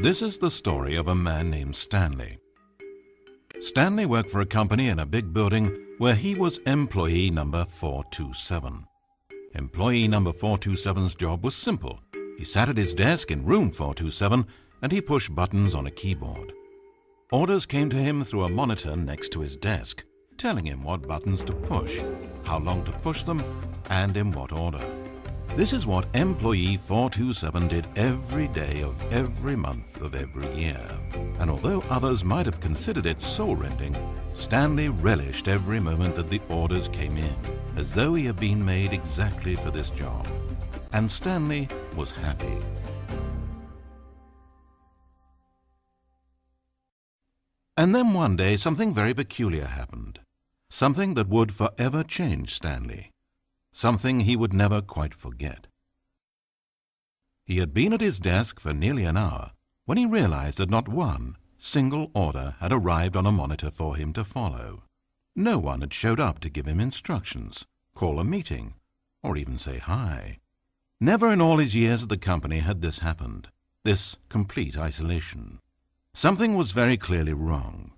This is the story of a man named Stanley. Stanley worked for a company in a big building where he was employee number 427. Employee number 427's job was simple. He sat at his desk in room 427 and he pushed buttons on a keyboard. Orders came to him through a monitor next to his desk, telling him what buttons to push, how long to push them, and in what order. This is what employee 427 did every day of every month of every year. And although others might have considered it soul-rending, Stanley relished every moment that the orders came in, as though he had been made exactly for this job. And Stanley was happy. And then one day something very peculiar happened. Something that would forever change Stanley. Something he would never quite forget. He had been at his desk for nearly an hour when he realized that not one single order had arrived on a monitor for him to follow. No one had showed up to give him instructions, call a meeting, or even say hi. Never in all his years at the company had this happened, this complete isolation. Something was very clearly wrong.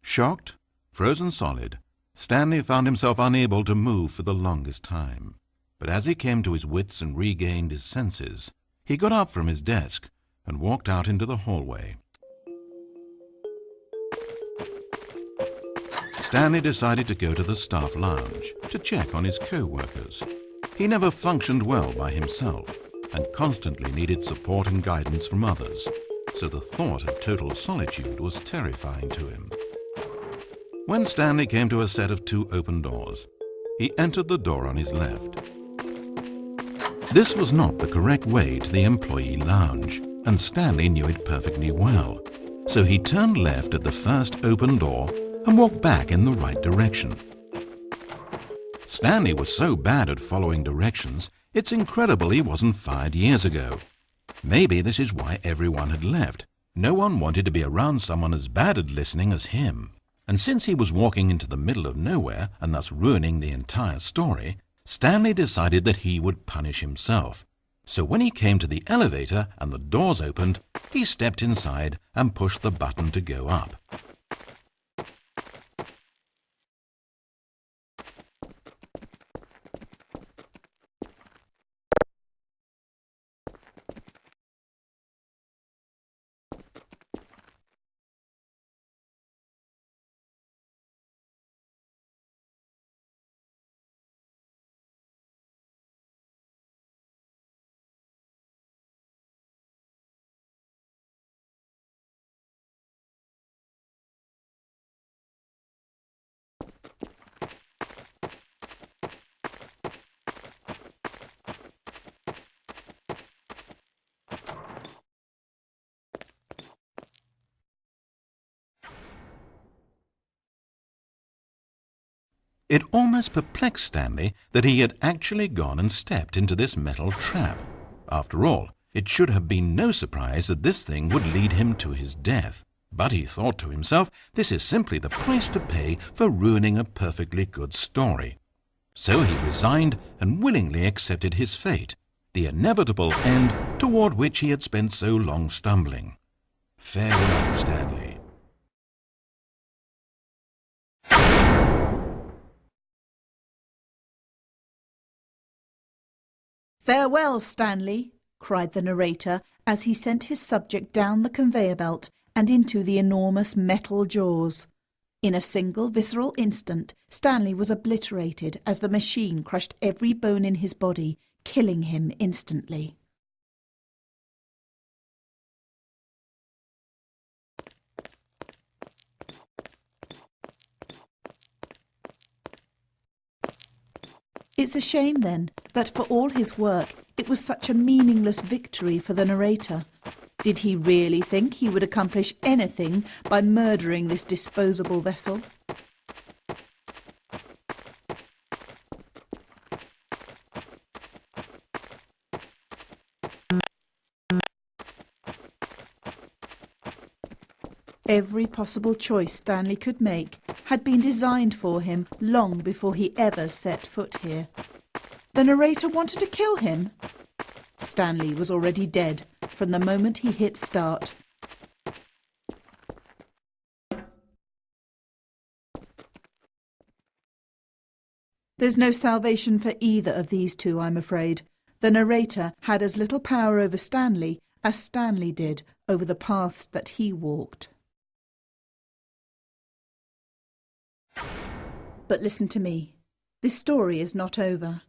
Shocked, frozen solid, Stanley found himself unable to move for the longest time. But as he came to his wits and regained his senses, he got up from his desk and walked out into the hallway. Stanley decided to go to the staff lounge to check on his co-workers. He never functioned well by himself and constantly needed support and guidance from others, so the thought of total solitude was terrifying to him. When Stanley came to a set of 2 open doors, he entered the door on his left. This was not the correct way to the employee lounge, and Stanley knew it perfectly well. So he turned left at the first open door and walked back in the right direction. Stanley was so bad at following directions, it's incredible he wasn't fired years ago. Maybe this is why everyone had left. No one wanted to be around someone as bad at listening as him. And since he was walking into the middle of nowhere and thus ruining the entire story, Stanley decided that he would punish himself. So when he came to the elevator and the doors opened, he stepped inside and pushed the button to go up. It almost perplexed Stanley that he had actually gone and stepped into this metal trap. After all, it should have been no surprise that this thing would lead him to his death. But he thought to himself, this is simply the price to pay for ruining a perfectly good story. So he resigned and willingly accepted his fate, the inevitable end toward which he had spent so long stumbling. Farewell, Stanley. "Farewell, Stanley," cried the narrator as he sent his subject down the conveyor belt and into the enormous metal jaws. In a single visceral instant, Stanley was obliterated as the machine crushed every bone in his body, killing him instantly. It's a shame, then, that for all his work, it was such a meaningless victory for the narrator. Did he really think he would accomplish anything by murdering this disposable vessel? Every possible choice Stanley could make had been designed for him long before he ever set foot here. The narrator wanted to kill him. Stanley was already dead from the moment he hit start, There's no salvation for either of these two, I'm afraid. The narrator had as little power over Stanley as Stanley did over the paths that he walked. But listen to me. This story is not over.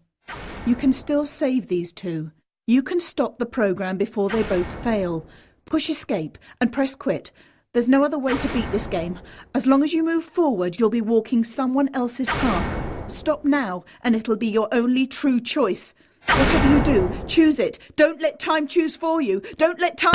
You can still save these two. You can stop the program before they both fail. Push escape and press quit. There's no other way to beat this game. As long as you move forward, you'll be walking someone else's path. Stop now, and it'll be your only true choice. Whatever you do, choose it. Don't let time choose for you. Don't let time...